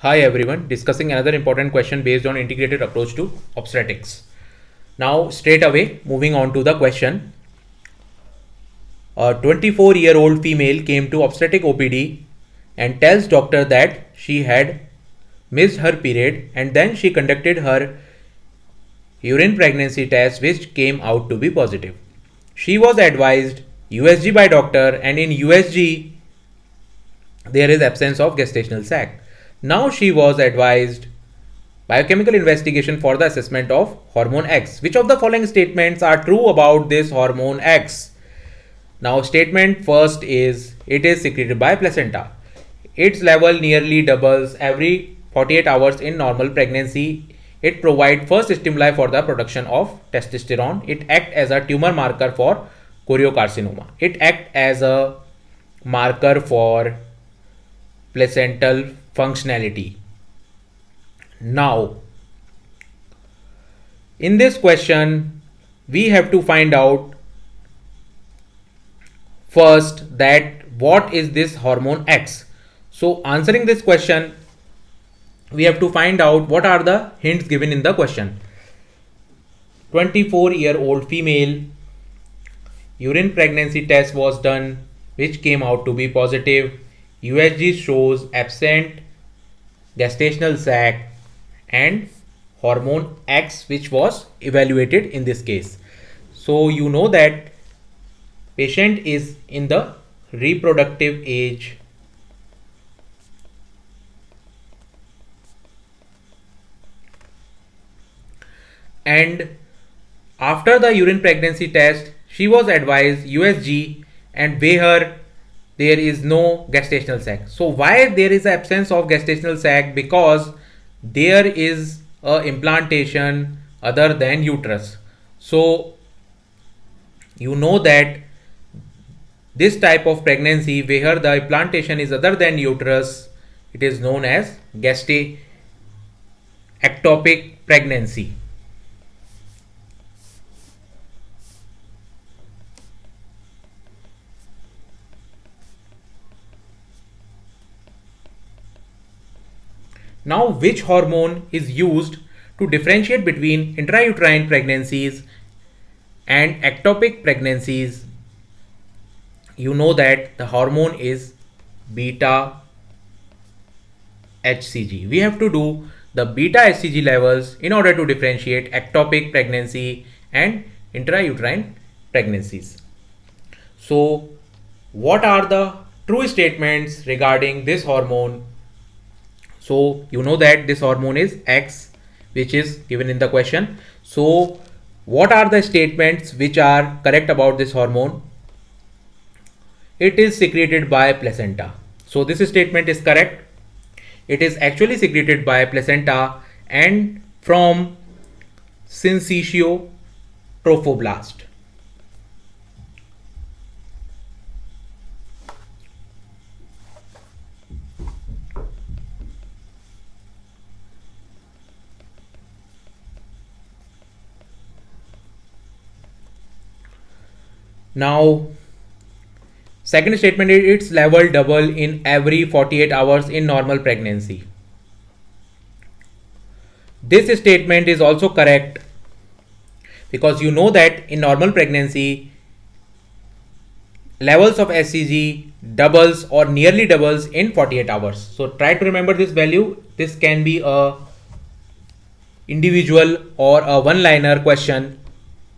Hi everyone, discussing another important question based on integrated approach to obstetrics. Now straight away moving on to the question. A 24-year-old female came to obstetric OPD and tells doctor that she had missed her period, and then she conducted her urine pregnancy test which came out to be positive. She was advised USG by doctor, and in USG there is absence of gestational sac. Now she was advised biochemical investigation for the assessment of hormone X. Which of the following statements are true about this hormone X? Now statement first is it is secreted by placenta. Its level nearly doubles every 48 hours in normal pregnancy. It provides first stimuli for the production of testosterone. It acts as a tumor marker for choriocarcinoma. It acts as a marker for placental functionality. Now, in this question, we have to find out first that what is this hormone X. So, answering this question, we have to find out what are the hints given in the question. 24-year-old female, urine pregnancy test was done which came out to be positive. USG shows absent gestational sac and hormone X which was evaluated in this case. So you know that patient is in the reproductive age and after the urine pregnancy test she was advised USG and weigh her. There is no gestational sac. So why there is absence of gestational sac? Because there is a implantation other than uterus. So you know that this type of pregnancy where the implantation is other than uterus, it is known as ectopic pregnancy. Now, which hormone is used to differentiate between intrauterine pregnancies and ectopic pregnancies? You know that the hormone is beta HCG. We have to do the beta HCG levels in order to differentiate ectopic pregnancy and intrauterine pregnancies. So, what are the true statements regarding this hormone? So you know that this hormone is X which is given in the question. So what are the statements which are correct about this hormone? It is secreted by placenta. So this statement is correct. It is actually secreted by placenta and from syncytial trophoblast. Now, second statement is its level double in every 48 hours in normal pregnancy. This statement is also correct because you know that in normal pregnancy levels of HCG doubles or nearly doubles in 48 hours. So try to remember this value. This can be a individual or a one-liner question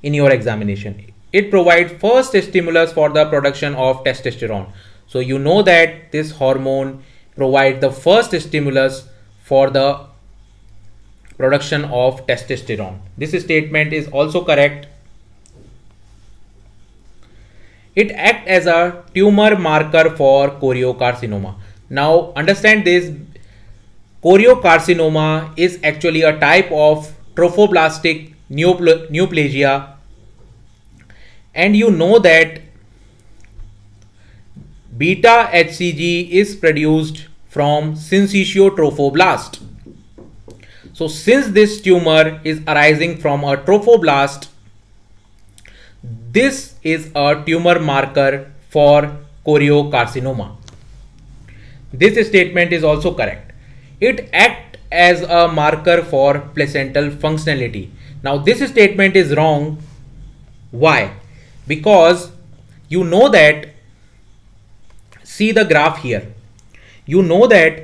in your examination. It provides first stimulus for the production of testosterone. So you know that this hormone provides the first stimulus for the production of testosterone. This statement is also correct. It acts as a tumor marker for choriocarcinoma. Now understand this, choriocarcinoma is actually a type of trophoblastic neoplasia, and you know that beta HCG is produced from syncytial trophoblast. So since this tumor is arising from a trophoblast, this is a tumor marker for choriocarcinoma. This statement is also correct. it acts as a marker for placental functionality. Now this statement is wrong. Why? Because you know that, see the graph here, you know that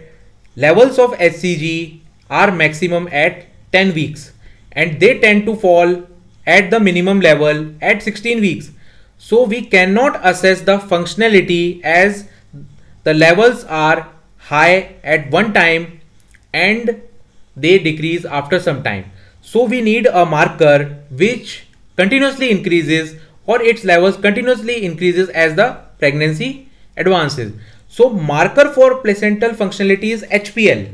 levels of HCG are maximum at 10 weeks and they tend to fall at the minimum level at 16 weeks. So we cannot assess the functionality as the levels are high at one time and they decrease after some time. So we need a marker which continuously increases, or its levels continuously increases as the pregnancy advances. So marker for placental functionality is HPL,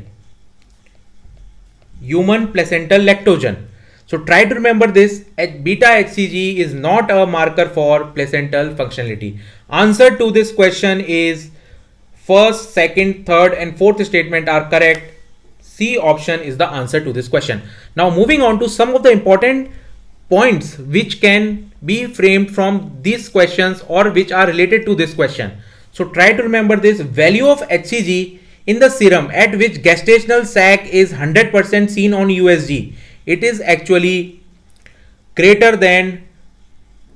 human placental lactogen. So try to remember this, beta HCG is not a marker for placental functionality. Answer to this question is first, second, third and fourth statement are correct. C option is the answer to this question. Now moving on to some of the important points which can be framed from these questions or which are related to this question. So try to remember this: value of HCG in the serum at which gestational sac is 100% seen on USG. It is actually greater than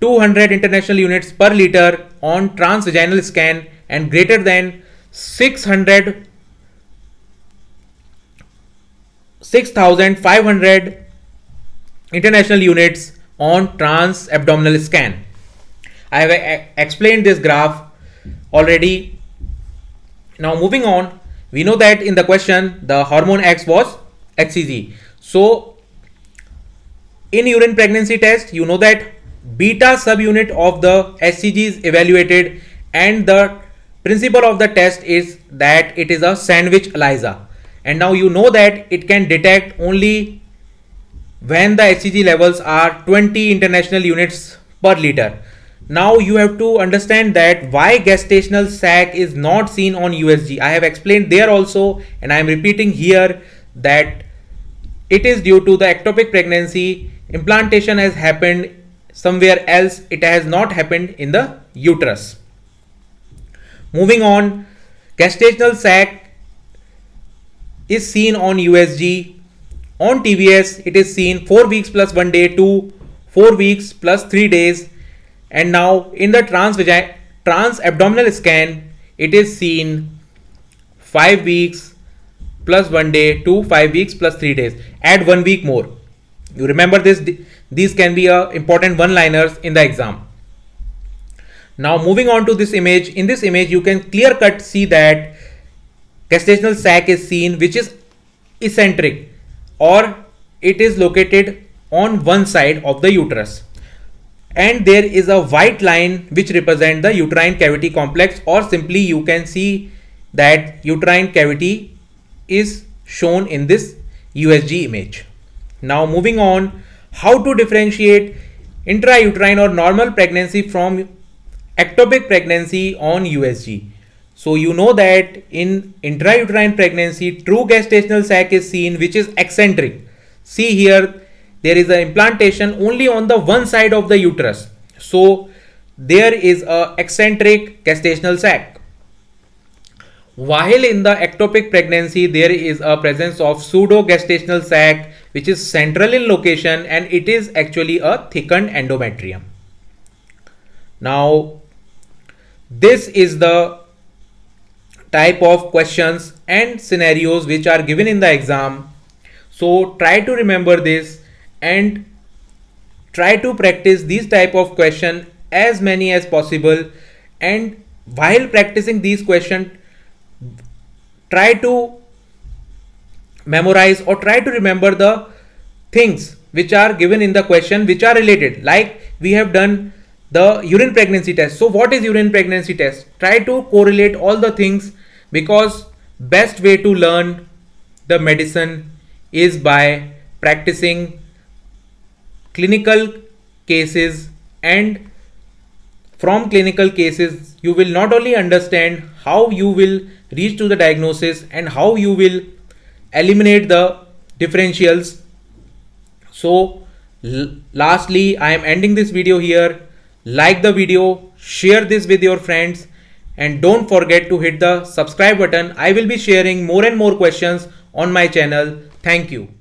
200 international units per liter on transvaginal scan and greater than 6,500 international units on trans abdominal scan. I have explained this graph already. Now moving on, we know that in the question the hormone X was HCG. So in urine pregnancy test, you know that beta subunit of the HCG is evaluated and the principle of the test is that it is a sandwich ELISA. And now you know that it can detect only when the HCG levels are 20 international units per liter. Now you have to understand that why gestational sac is not seen on USG. I have explained there also and I am repeating here that it is due to the ectopic pregnancy. Implantation has happened somewhere else. It has not happened in the uterus. Moving on, gestational sac is seen on USG. On TVS, it is seen 4 weeks plus 1 day to 4 weeks plus 3 days. And now in the trans abdominal scan, it is seen 5 weeks plus 1 day to 5 weeks plus 3 days. Add 1 week more. You remember this, these can be important one-liners in the exam. Now moving on to this image. In this image, you can clear cut see that gestational sac is seen which is eccentric, or it is located on one side of the uterus. And there is a white line which represents the uterine cavity complex, or simply you can see that uterine cavity is shown in this USG image. Now moving on, how to differentiate intrauterine or normal pregnancy from ectopic pregnancy on USG. So you know that in intrauterine pregnancy, true gestational sac is seen which is eccentric. See here, there is an implantation only on the one side of the uterus. So there is a eccentric gestational sac. While in the ectopic pregnancy, there is a presence of pseudo gestational sac which is central in location and it is actually a thickened endometrium. Now this is the type of questions and scenarios which are given in the exam. So try to remember this and try to practice these type of question as many as possible. And while practicing these questions, try to memorize or try to remember the things which are given in the question which are related. Like we have done the urine pregnancy test. So what is urine pregnancy test? Try to correlate all the things, because best way to learn the medicine is by practicing clinical cases, and from clinical cases you will not only understand how you will reach to the diagnosis and how you will eliminate the differentials. So lastly, I am ending this video here. Like the video, share this with your friends, and don't forget to hit the subscribe button. I will be sharing more and more questions on my channel. Thank you.